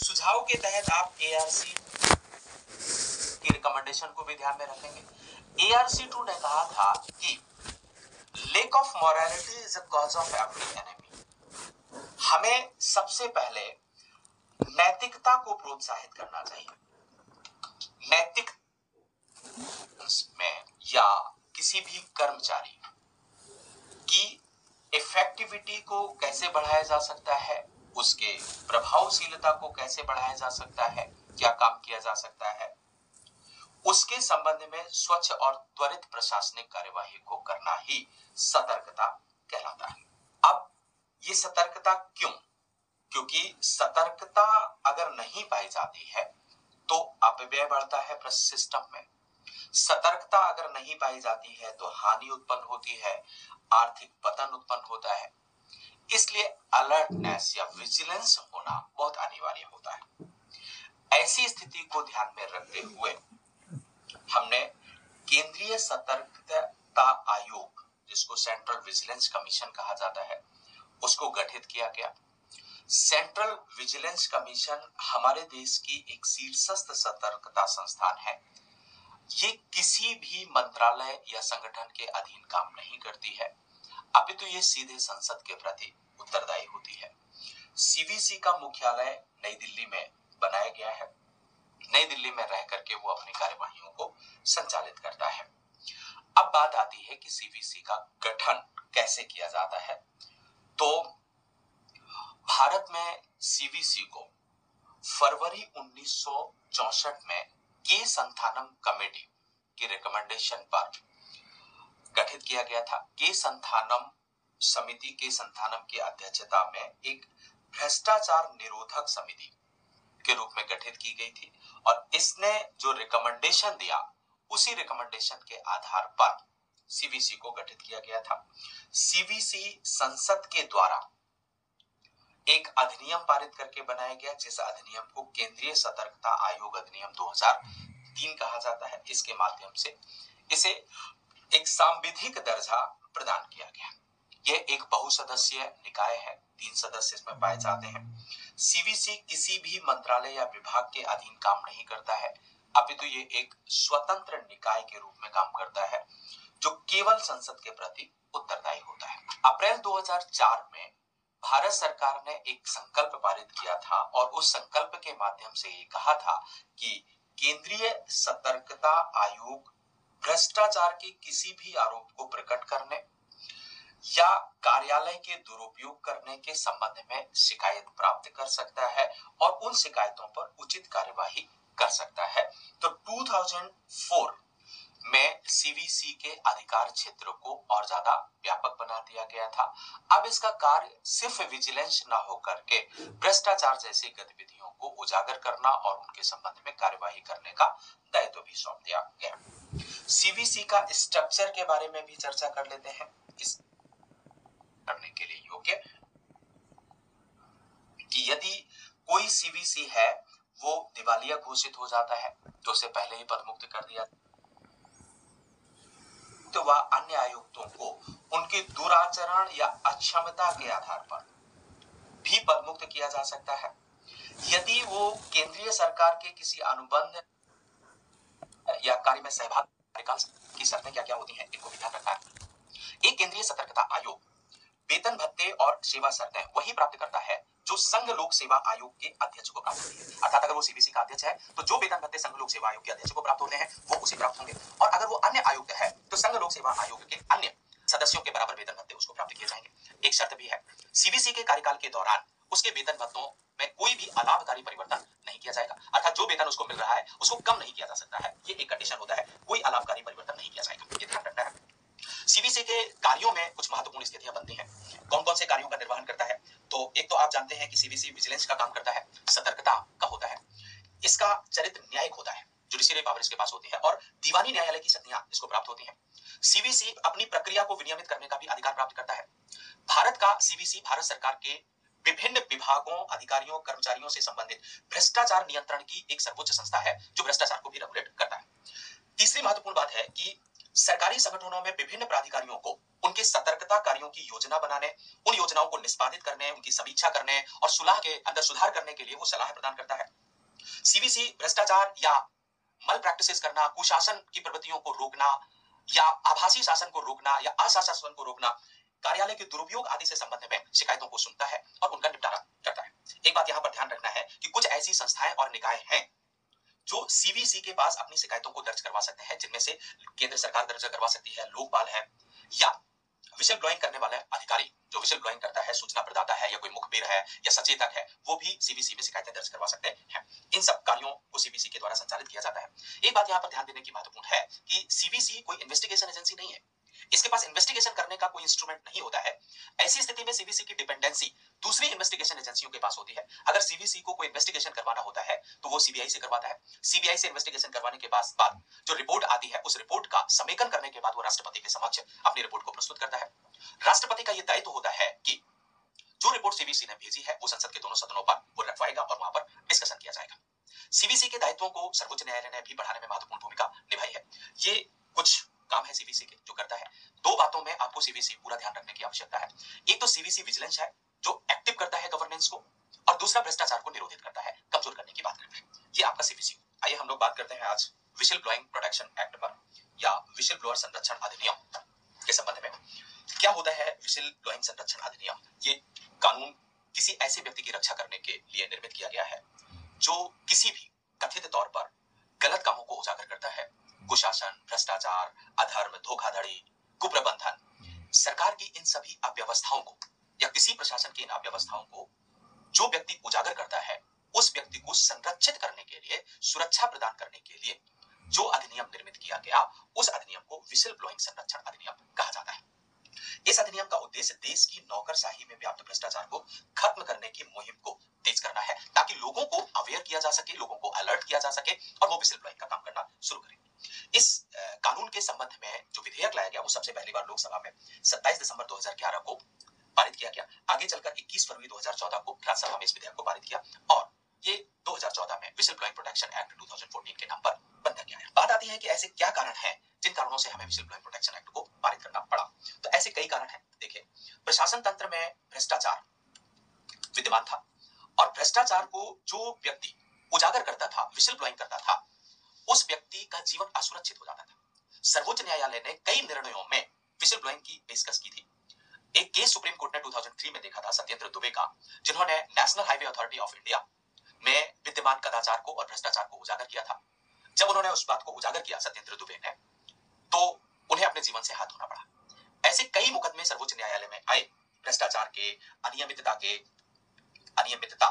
सुझाव के तहत आप एआरसी की रिकमेंडेशन को भी ध्यान में रखेंगे। एआरसी 2 ने कहा था कि lake of morality is a cause of every enemy. हमें सबसे पहले नैतिकता को प्रोत्साहित करना चाहिए। नैतिक में या किसी भी कर्मचारी की इफेक्टिविटी को कैसे बढ़ाया जा सकता है, उसके प्रभावशीलता को कैसे बढ़ाया जा सकता है, क्या काम किया जा सकता है, उसके संबंध में स्वच्छ और त्वरित प्रशासनिक कार्यवाही को करना ही सतर्कता कहलाता है। अब ये सतर्कता क्यों? क्योंकि सतर्कता अगर नहीं पाई जाती है तो अपव्यय बढ़ता है सिस्टम में। सतर्कता अगर नहीं पाई जाती है तो हानि उत्पन्न होती है, आर्थिक पतन उत्पन्न होता है। इसलिए अलर्टनेस या विजिलेंस होना बहुत अनिवार्य होता है। ऐसी स्थिति को ध्यान में रखते हुए हमने केंद्रीय सतर्कता आयोग, जिसको सेंट्रल विजिलेंस कमीशन कहा जाता है, उसको गठित किया गया। सेंट्रल विजिलेंस कमीशन हमारे देश की एक शीर्षस्थ सतर्कता संस्थान है। ये किसी भी मंत्रालय या संगठन के अधीन काम नहीं करती है, अपितु ये सीधे संसद के प्रति उत्तरदायी होती है। सीवीसी का मुख्यालय नई दिल्ली में बनाया गया है। नई दिल्ली में रह करके वो अपनी कार्यवाहियों को संचालित करता है। अब बात आती है कि सीवीसी का गठन कैसे किया जाता है। तो भारत में सीवीसी को फरवरी 1964 में के संथानम कमेटी की रिकमेंडेशन पर गठित किया गया था। के संथानम समिति के संथानम की अध्यक्षता में एक भ्रष्टाचार निरोधक समिति के रूप में गठित की गई थी और इसने जो रिकमेंडेशन दिया उसी रिकमेंडेशन के आधार पर सीवीसी को गठित किया गया था। सीवीसी संसद के द्वारा एक अधिनियम पारित करके बनाया गया, जिस अधिनियम को केंद्रीय सतर्कता आयोग अधिनियम 2003 कहा जाता है। इसके माध्यम से इसे एक सांविधिक दर्जा प्रदान किया गया। यह एक बहुसदस्यीय निकाय है, 3 सदस्य इसमें पाए जाते हैं। सीवीसी किसी भी मंत्रालय या विभाग के अधीन काम नहीं करता है, अपितु ये एक स्वतंत्र निकाय के रूप में काम करता है जो केवल संसद के प्रति उत्तरदायी होता है। अप्रैल 2004 में भारत सरकार ने एक संकल्प पारित किया था और उस संकल्प के माध्यम से ये कहा था कि केंद्रीय सतर्कता आयोग भ्रष्टाचार के किसी भी आरोप को प्रकट करने या कार्यालय के दुरुपयोग करने के संबंध में शिकायत प्राप्त कर सकता है और उन शिकायतों पर उचित कार्यवाही कर सकता है। तो 2004 में सीवीसी के अधिकार क्षेत्र को और ज्यादा व्यापक बना दिया गया था। अब इसका कार्य सिर्फ विजिलेंस न होकर के भ्रष्टाचार जैसी गतिविधियों को उजागर करना और उनके संबंध में कार्यवाही करने का दायित्व भी सौंप दिया गया। सीवीसी का स्ट्रक्चर के बारे में भी चर्चा कर लेते हैं। इस करने के लिए योग्य कि यदि कोई सीवीसी है वो दिवालिया घोषित हो जाता है तो उसे पहले ही पदमुक्त कर दिया, तो वह अन्य आयुक्तों को उनके दुराचरण या अक्षमता के आधार पर भी पदमुक्त किया जा सकता है। यदि वो केंद्रीय सरकार के किसी अनुबंध या कार्य में सहभागिता की शर्तें क्या क्या होती हैं, इनको भी ध्यान रखना है। एक केंद्रीय सतर्कता आयोग वेतन भत्ते और सेवा शर्तें वही प्राप्त करता है जो संघ लोक सेवा आयोग के अध्यक्ष को प्राप्त होती है। अर्थात अगर वो सीवीसी का अध्यक्ष है तो जो वेतन भत्ते संघ लोक सेवा आयोग के अध्यक्ष को प्राप्त होते हैं वो उसे प्राप्त होंगे, और अगर वो अन्य आयुक्त है तो संघ लोक सेवा आयोग के अन्य सदस्यों के बराबर वेतन भत्ते उसको प्राप्त किए जाएंगे। एक शर्त भी है, सीवीसी के कार्यकाल के दौरान उसके वेतन भत्तों में कोई भी अलाभकारी परिवर्तन नहीं किया जाएगा। अर्थात जो वेतन उसको मिल रहा है उसको कम नहीं किया जा सकता है, ये एक कंडीशन होता है। कोई अलाभकारी परिवर्तन नहीं किया जाएगा, ये ध्यान रखना है। सीवीसी के कार्यों में कुछ महत्वपूर्ण स्थितियां बनती हैं। कौन कौन से कार्यों का निर्वहन करता है? तो एक तो आप जानते हैं कि सीवीसी विजिलेंस का काम करता है, सतर्कता का होता है, इसका चरित्र न्यायिक होता है, जुडिशियरी पावर इसके पास होती है और दीवानी न्यायालय की शक्तियां इसको प्राप्त होती हैं। सीवीसी अपनी प्रक्रिया को विनियमित करने का भी अधिकार प्राप्त करता है। भारत का सीवीसी भारत सरकार के विभिन्न विभागों, अधिकारियों, कर्मचारियों से संबंधित भ्रष्टाचार नियंत्रण की एक सर्वोच्च संस्था है जो भ्रष्टाचार को भी रेगुलेट करता है। तीसरी महत्वपूर्ण बात है कि सरकारी संगठनों में विभिन्न प्राधिकारियों को उनके सतर्कता कार्यों की योजना बनाने, उन योजनाओं को निष्पादित करने, उनकी समीक्षा करने और सुलह के अंदर सुधार करने के लिए वो सलाह प्रदान करता है। सीवीसी भ्रष्टाचार या मल प्रैक्टिसेस करना, कुशासन की प्रवृत्तियों को रोकना या आभासी शासन को रोकना या अशासन को रोकना, कार्यालय के दुरुपयोग आदि से संबंध में शिकायतों को सुनता है और उनका निपटारा करता है। एक बात यहां पर ध्यान रखना है कि कुछ ऐसी संस्थाएं और निकाय हैं जो सीवीसी के पास अपनी शिकायतों को दर्ज करवा सकते हैं, जिनमें से केंद्र सरकार दर्ज करवा सकती है, लोकपाल है, या विशल ब्लोइंग करने वाला अधिकारी जो विशल ब्लोइंग करता है, सूचना प्रदाता है या कोई मुखबिर है या सचेतक है, वो भी सीवीसी में शिकायतें दर्ज करवा सकते हैं। इन सब कार्यों को सीवीसी के द्वारा संचालित किया जाता है। एक बात यहां पर ध्यान देने की महत्वपूर्ण है कि सीवीसी कोई इन्वेस्टिगेशन एजेंसी नहीं है, इसके पास इन्वेस्टिगेशन करने का कोई इंस्ट्रूमेंट नहीं होता है। ऐसी स्थिति में सीवीसी की डिपेंडेंसी दूसरी इन्वेस्टिगेशन एजेंसियों के पास होती है। अगर सीवीसी को कोई इन्वेस्टिगेशन करवाना होता है तो वो सीबीआई से करवाता है। सीबीआई से इन्वेस्टिगेशन करवाने के बाद जो रिपोर्ट आती है, उस रिपोर्ट का समेकन करने के बाद वो राष्ट्रपति के समक्ष अपनी रिपोर्ट को प्रस्तुत करता है। राष्ट्रपति का यह दायित्व होता है कि जो रिपोर्ट सीवीसी ने भेजी है वो संसद के दोनों सदनों पर वो रखवाएगा और वहां पर डिस्कशन किया जाएगा। सीवीसी के दायित्वों को सर्वोच्च न्यायालय ने भी बढ़ाने में महत्वपूर्ण भूमिका निभाई है। ये कुछ काम है सीवीसी के जो करता है। दो बातों में आपको सीवीसी पूरा ध्यान रखने की आवश्यकता है। एक तो सीवीसी विजिलेंस है जो एक्टिव करता है गवर्नेंस को, और दूसरा भ्रष्टाचार को निरोधित करता है, कमजोर करने की बात करता है। ये आपका सीवीसी। आइए हम लोग बात करते हैं आज विशल ब्लोइंग प्रोटेक्शन एक्ट पर या विशल ब्लोअर संरक्षण अधिनियम के संबंध में। क्या होता है विशल ब्लोइंग संरक्षण अधिनियम? ये कानून किसी ऐसे व्यक्ति की रक्षा करने के लिए निर्मित किया गया है जो किसी भी कथित तौर पर गलत कामों को उजागर करता है, कुशासन, भ्रष्टाचार, अधर्म, धोखाधड़ी, कुप्रबंधन, सरकार की इन सभी अव्यवस्थाओं को या किसी प्रशासन की इन अव्यवस्थाओं को जो व्यक्ति उजागर करता है, उस व्यक्ति को संरक्षित करने के लिए, सुरक्षा प्रदान करने के लिए जो अधिनियम निर्मित किया गया, उस अधिनियम को विशल ब्लोइंग संरक्षण अधिनियम कहा जाता है। इस अधिनियम का उद्देश्य देश की नौकरशाही में व्याप्त भ्रष्टाचार को खत्म करने की मुहिम को तेज करना है, ताकि लोगों को अवेयर किया जा सके, लोगों को अलर्ट किया जा सके और वो विशल ब्लोइंग का काम करना शुरू करें। इस कानून के संबंध में जो विधेयक लाया गया वो सबसे पहली बार लोकसभा में 27 दिसंबर 2011 को पारित किया गया। आगे चलकर 21 फरवरी 2014 को राज्यसभा में इस विधेयक को पारित किया और ये 2014 में विशल ब्लोइंग प्रोटेक्शन एक्ट 2014 के नाम पर बंद किया गया। बात आती है कि ऐसे क्या कारण हैं जिन कारणों से हमें विशल ब्लोइंग प्रोटेक्शन एक्ट को पारित करना पड़ा। तो ऐसे कई कारण हैं। देखिए, प्रशासन तंत्र में भ्रष्टाचार विद्यमान था और भ्रष्टाचार को जो व्यक्ति उजागर करता था, विशल ब्लोइंग करता था, उस व्यक्ति का जीवन असुरक्षित हो जाता था। सर्वोच्च न्यायालय ने कई निर्णयों में विशल ब्लोइंग की पेशकश की थी। एक केस सुप्रीम कोर्ट ने 2003 में देखा था सत्येंद्र दुबे का, जिन्होंने national highway authority of India में विद्यमान कदाचार को और भ्रष्टाचार को उजागर किया था। जब उन्होंने उस बात को उजागर किया सत्येंद्र दुबे ने, तो उन्हें अपने जीवन से हाथ धोना पड़ा। ऐसे कई मुकदमे सर्वोच्च न्यायालय में आए भ्रष्टाचार के, अनियमितता,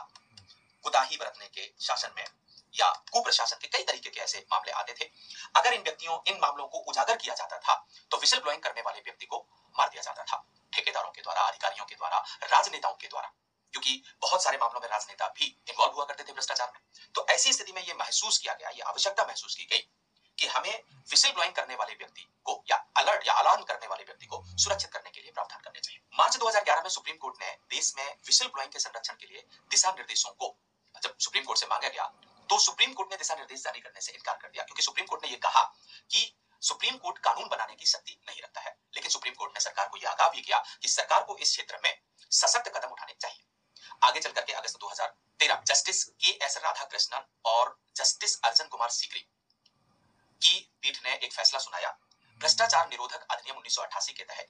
कुताही बरतने के शासन में या कुप्रशासन के कई तरीके के ऐसे मामले आते थे। अगर इन मामलों को उजागर किया जाता था तो विशल ब्लोइंग करने वाले व्यक्ति को मार दिया जाता था, ठेकेदारों के द्वारा, अधिकारियों के द्वारा, राजनेताओं के द्वारा, क्योंकि बहुत सारे मामलों में राजनेता भी इन्वॉल्व हुआ करते थे भ्रष्टाचार में। तो ऐसी स्थिति में यह महसूस किया गया, यह आवश्यकता महसूस की गई कि हमें विशल ब्लोइंग करने वाले व्यक्ति को या अलर्ट या अलार्म करने वाले व्यक्ति को सुरक्षित करने के लिए प्रावधान करने चाहिए। मार्च 2011 में सुप्रीम कोर्ट ने देश में विशल ब्लोइंग के संरक्षण के लिए दिशा निर्देशों को जब सुप्रीम कोर्ट से मांगा गया तो सुप्रीम कोर्ट ने दिशा निर्देश जारी करने से इनकार कर दिया, क्योंकि सुप्रीम कोर्ट ने यह कहा कि सुप्रीम कोर्ट कानून बनाने की शक्ति नहीं रखता है। लेकिन सुप्रीम कोर्ट ने सरकार को यह आगाह भी किया कि सरकार को इस क्षेत्र में सशक्त कदम उठाने चाहिए। आगे चलकर के अगस्त 2013 जस्टिस के.एस. राधाकृष्णन और जस्टिस अर्जन कुमार सीकरी की पीठ ने एक फैसला सुनाया। भ्रष्टाचार निरोधक अधिनियम 1988 के तहत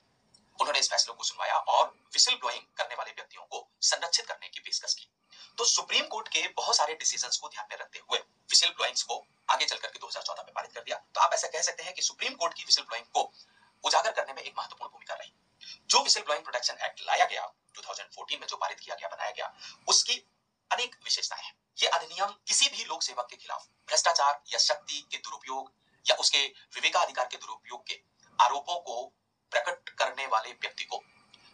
उन्होंने इस फैसले को सुनवाया और विशल ब्लोइंग करने वाले व्यक्तियों को संरक्षित करने की पेशकश की। तो सुप्रीम कोर्ट के बहुत सारे डिसीजंस को ध्यान में रखते हुए विशल ब्लोइंग्स को आगे चलकर के 2014 में पारित कर दिया। तो आप ऐसा कह सकते हैं कि सुप्रीम कोर्ट की विशल ब्लोइंग को उजागर करने में एक महत्वपूर्ण भूमिका रही। जो विशल ब्लोइंग प्रोटेक्शन एक्ट लाया गया 2014 में, जो पारित किया गया, बनाया गया, उसकी अनेक विशेषताएं हैं। ये अधिनियम किसी भी लोक सेवक के खिलाफ भ्रष्टाचार या शक्ति के दुरुपयोग या उसके विवेकाधिकार के दुरुपयोग के आरोपों को प्रकट करने वाले व्यक्ति को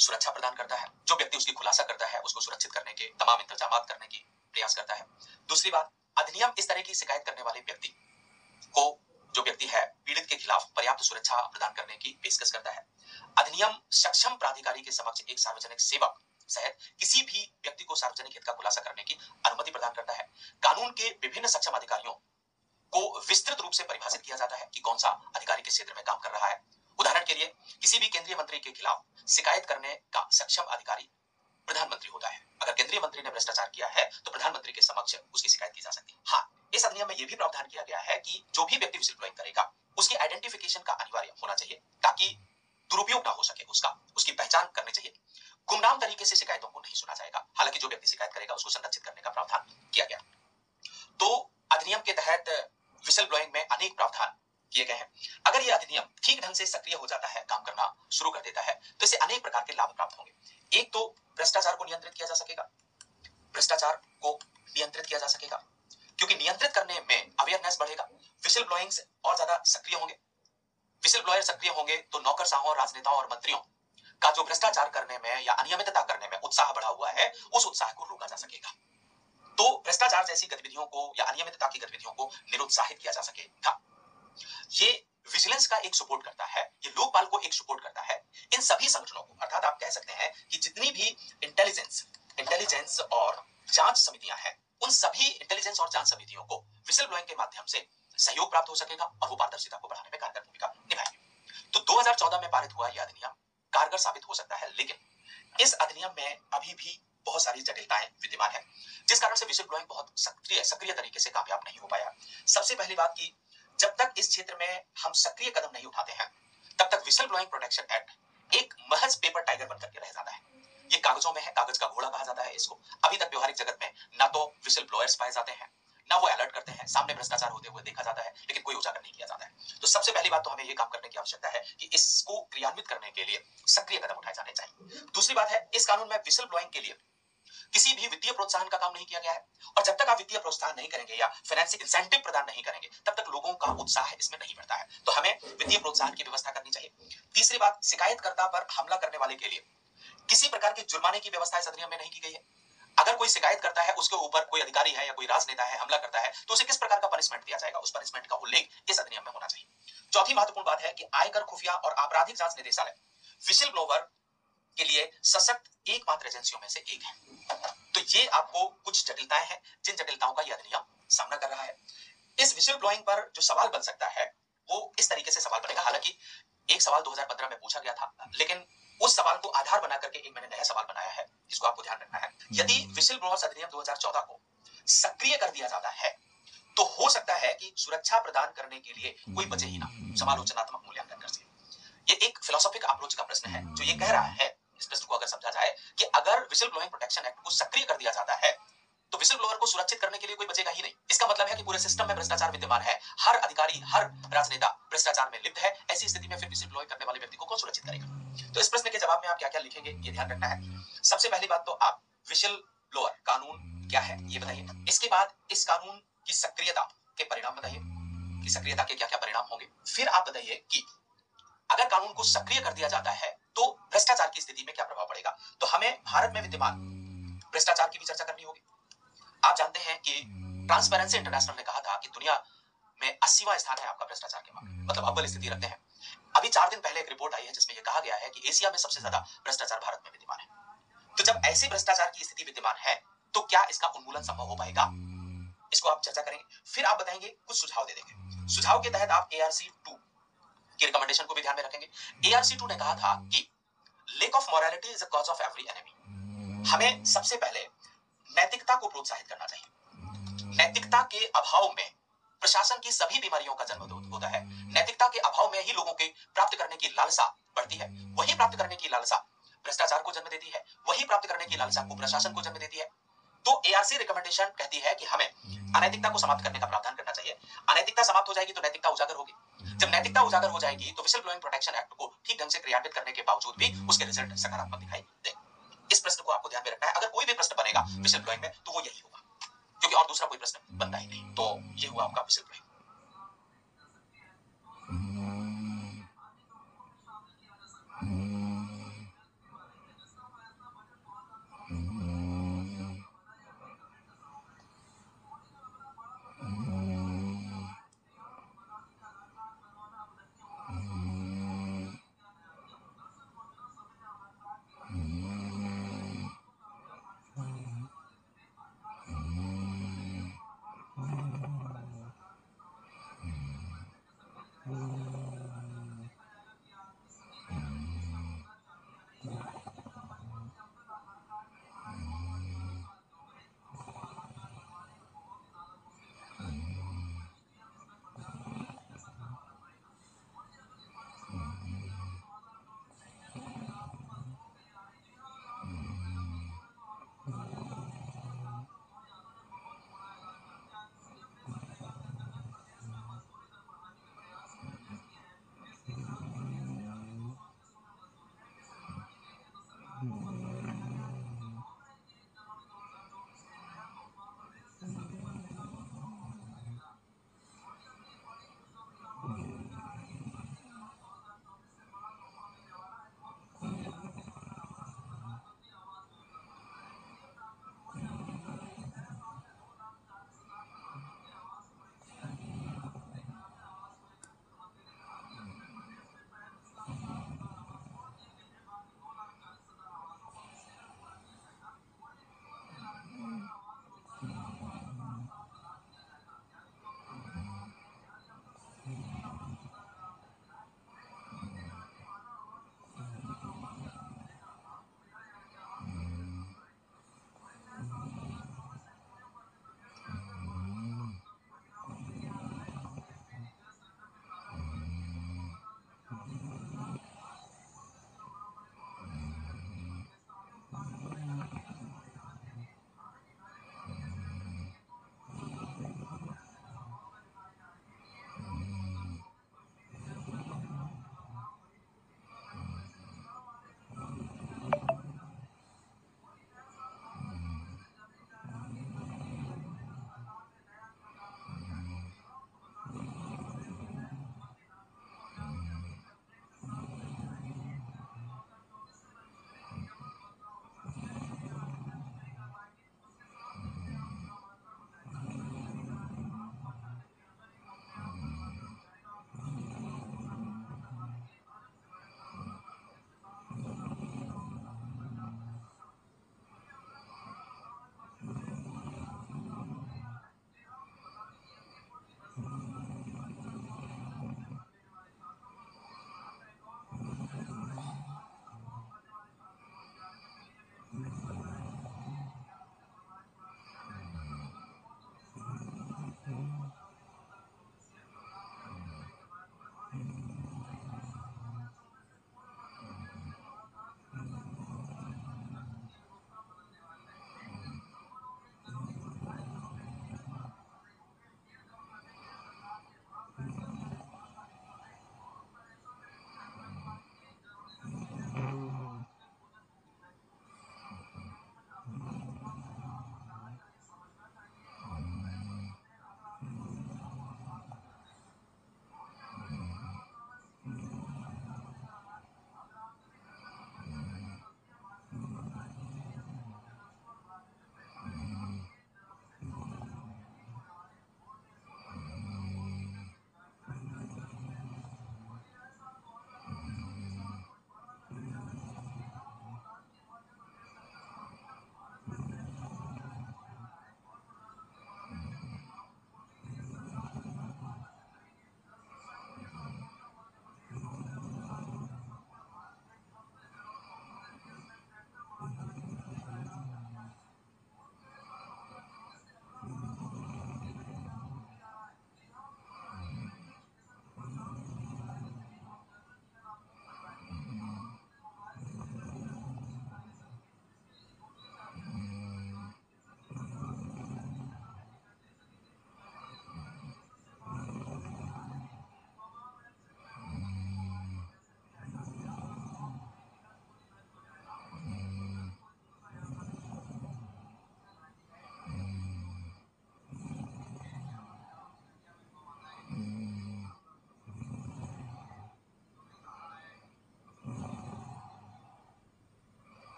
सुरक्षा प्रदान करता है। जो व्यक्ति उसकी खुलासा करता है उसको सुरक्षित करने के तमाम इंतजाम करने की प्रयास करता है। दूसरी बात, अधिनियम इस तरह की शिकायत करने वाले व्यक्ति को, जो व्यक्ति है, पीड़ित के खिलाफ पर्याप्त सुरक्षा प्रदान करने की पेशकश करता है। अधिनियम सक्षम प्राधिकारी के समक्ष एक सार्वजनिक सेवक सहित किसी भी व्यक्ति को सार्वजनिक हित का खुलासा करने की अनुमति प्रदान करता है। कानून के विभिन्न सक्षम अधिकारियों को विस्तृत रूप से परिभाषित किया जाता है कि कौन सा अधिकारी किस क्षेत्र में काम कर रहा है। उदाहरण के लिए किसी भी केंद्रीय मंत्री के खिलाफ शिकायत करने का सक्षम अधिकारी प्रधानमंत्री होता है। अगर केंद्रीय मंत्री ने भ्रष्टाचार किया है तो प्रधानमंत्री के समक्ष उसकी शिकायत की जा सकती है। हाँ, इस अधिनियम में यह भी प्रावधान किया गया है कि जो भी व्यक्ति विजिल ब्लोइंग करेगा उसकी आइडेंटिफिकेशन का अनिवार्य होना चाहिए ताकि दुरुपयोग ना हो सके, उसकी पहचान करनी चाहिए। गुमनाम तरीके से शिकायतों को नहीं सुना जाएगा। हालांकि जो व्यक्ति शिकायत करेगा उसको संरक्षित करने का प्रावधान किया गया। तो अधिनियम के तहत विजिल ब्लोइंग में अनेक प्रावधान किए गए हैं। अगर यह अधिनियम ठीक ढंग से सक्रिय हो जाता है, काम करना शुरू कर देता है, तो इससे अनेक प्रकार के लाभ प्राप्त होंगे। एक तो भ्रष्टाचार को नियंत्रित किया जा सकेगा। भ्रष्टाचार को नियंत्रित किया जा सकेगा क्योंकि नियंत्रित करने में अवेयरनेस बढ़ेगा। विजिल ब्लोइंग और ज्यादा सक्रिय होंगे। विजिल ब्लोयर सक्रिय होंगे तो नौकरशाहों, राजनेताओं और मंत्रियों का जो भ्रष्टाचार करने में या अनियमितता करने में उत्साह बढ़ा हुआ है, उस उत्साह को रोका जा सकेगा। तो भ्रष्टाचार जैसी गतिविधियों को या अनियमितता की गतिविधियों को निरुत्साहित किया जा सकेगा। ये विजिलेंस का एक सपोर्ट करता है, ये लोकपाल को एक सपोर्ट करता है। इन सभी संगठनों को, अर्थात आप कह सकते हैं कि जितनी भी इंटेलिजेंस और जांच समितियां हैं, उन सभी इंटेलिजेंस और जांच समितियों को विजिल ब्लोइंग के माध्यम से सहयोग प्राप्त हो सकेगा और वो पारदर्शिता को बढ़ाने में कारगर भूमिका निभाएंगे। तो 2014 में पारित हुआ यह अधिनियम कारगर साबित हो सकता है, लेकिन इस अधिनियम में अभी भी बहुत सारी जटिलताएं विद्यमान है, जिस कारण से विजिल ब्लोइंग बहुत सक्रिय तरीके से कामयाब नहीं हो पाया। सबसे पहली बात की, जब तक इस क्षेत्र में हम सक्रिय कदम नहीं उठाते हैं, तब तक विजिल ब्लोइंग प्रोटेक्शन एक्ट एक महज पेपर टाइगर बनकर के रह जाता है। ये कागजों में है, कागज का घोड़ा कहा जाता है इसको। अभी तक व्यवहारिक जगत में ना तो विजिल ब्लोअर्स पाए जाते हैं, ना वो अलर्ट करते हैं, सामने भ्रष्टाचार होते हुए देखा जाता है, लेकिन कोई उजागर नहीं किया जाता है। तो सबसे पहली बात तो हमें ये काम करने की आवश्यकता है कि इसको क्रियान्वित करने के लिए सक्रिय कदम उठाए जाने चाहिए। दूसरी बात है, इस कानून में विजिल ब्लोइंग के लिए किसी भी वित्तीय प्रोत्साहन का काम नहीं किया गया है, और जब तक आप वित्तीय प्रोत्साहन नहीं करेंगे या फाइनेंशियल इंसेंटिव प्रदान नहीं करेंगे, तब तक लोगों का उत्साह इसमें नहीं बढ़ता है। तो हमें वित्तीय प्रोत्साहन की व्यवस्था करनी चाहिए। तीसरी बात, शिकायतकर्ता पर हमला करने वाले के लिए किसी प्रकार के जुर्माने की व्यवस्था इस अधिनियम में नहीं की गई है। अगर कोई शिकायत करता है, उसके ऊपर कोई अधिकारी है या कोई राजनेता है, हमला करता है, तो उसे किस प्रकार का पनिशमेंट दिया जाएगा, उस पनिशमेंट का उल्लेख इस अधिनियम में होना चाहिए। चौथी महत्वपूर्ण बात है कि आयकर, खुफिया और आपराधिक जांच निदेशालय विजिल ब्लोवर के लिए सशक्त एकमात्र एजेंसियों में से एक है। तो ये आपको कुछ जटिलताएं हैं, जिन जटिलताओं का यह अधिनियम सामना कर रहा है। इस विजिल ब्लोइंग पर जो सवाल बन सकता है वो इस तरीके से सवाल बनेगा। हालांकि एक सवाल 2015 में पूछा गया था, लेकिन उस सवाल को आधार बना करके एक मैंने नया सवाल बनाया है, जिसको आपको ध्यान रखना है। यदि विजिल ब्लोअर्स अधिनियम 2014 को सक्रिय कर दिया जाता है, तो हो सकता है कि सुरक्षा प्रदान करने के लिए कोई बचे ही ना समालोचनात्मक मूल्यांकन कर सके। ये एक फिलोसॉफिक अप्रोच का प्रश्न है जो ये कह रहा है, इस प्रश्न को अगर समझा जाए कि अगर विजिल ब्लोइंग प्रोटेक्शन एक्ट को सक्रिय कर दिया जाता है तो विजिल ब्लोअर को सुरक्षित करने के लिए कोई बचेगा ही नहीं। इसका मतलब है कि पूरे सिस्टम में भ्रष्टाचार विद्यमान है, हर अधिकारी, हर राजनेता भ्रष्टाचार में लिप्त है। ऐसी स्थिति में फिर विजिल ब्लोइंग करने वाले व्यक्ति को कौन सुरक्षित करेगा? तो इस प्रश्न के जवाब में आप क्या-क्या लिखेंगे, ये ध्यान रखना है। सबसे पहली बात तो आप विजिल ब्लोअर कानून क्या है ये बताइए। इसके बाद इस कानून की सक्रियता के परिणाम बताइए कि सक्रियता के क्या-क्या परिणाम होंगे। फिर आप बताइए कि अगर कानून को सक्रिय कर दिया जाता है तो भ्रष्टाचार की स्थिति में क्या प्रभाव पड़ेगा। तो हमें भारत में विद्यमान भ्रष्टाचार की भी चर्चा करनी होगी। आप जानते हैं कि ट्रांसपेरेंसी इंटरनेशनल ने कहा था कि दुनिया में 80वां स्थान है आपका भ्रष्टाचार के मामले में, मतलब अव्वल स्थिति रखते हैं। अभी 4 दिन पहले एक रिपोर्ट आई है जिसमें यह कहा गया है कि एशिया में सबसे ज्यादा भ्रष्टाचार भारत में विद्यमान है। तो जब ऐसी भ्रष्टाचार की स्थिति विद्यमान है तो क्या इसका उन्मूलन संभव हो पाएगा, इसको आप चर्चा करेंगे। फिर आप बताएंगे, कुछ सुझाव दे देंगे। सुझाव के तहत आप ARC 2 की रिकमेंडेशन को भी ध्यान में रखेंगे। ARC 2 ने कहा था कि lack of morality is a cause of every enemy. हमें सबसे पहले नैतिकता को प्रोत्साहित करना चाहिए। नैतिकता के अभाव में प्रशासन की सभी बीमारियों का जन्म होता है। नैतिकता के अभाव में ही लोगों के प्राप्त करने की लालसा बढ़ती है। वही प्राप्त करने की लालसा भ्रष्टाचार को जन्म देती है, वही प्राप्त करने की लालसा को प्रशासन को जन्म देती है। तो ARC रिकमेंडेशन कहती है कि हमें अनैतिकता को समाप्त करने का प्रावधान करना चाहिए। अनैतिकता समाप्त हो जाएगी तो नैतिकता उजागर होगी। जब नैतिकता उजागर हो जाएगी तो विजिल ब्लोइंग प्रोटेक्शन एक्ट को ठीक ढंग से क्रियान्वित करने के बावजूद भी उसके रिजल्ट सकारात्मक दिखाई देंगे। इस प्रश्न को आपको ध्यान में रखना है। अगर कोई भी प्रश्न बनेगा विजिल ब्लोइंग में तो वो यही होगा, क्योंकि और दूसरा कोई प्रश्न बनता ही नहीं। तो ये हुआ आपका विजिल ब्लोइंग।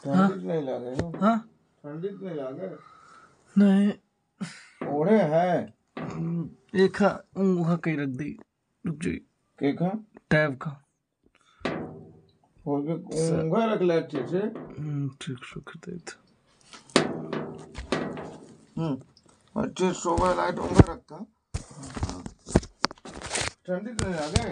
ठंडी नहीं लगे ना? हाँ ठंडी नहीं लगे? नहीं ओढ़े है एक वहाँ कहीं रख दी, रुक जाइए। के का टैब का हो गए ऊँगा रख ले अच्छे से। ठीक रख दे था। अच्छे सोबा लाइट ऊँगा रखा। ठंडी नहीं लगे?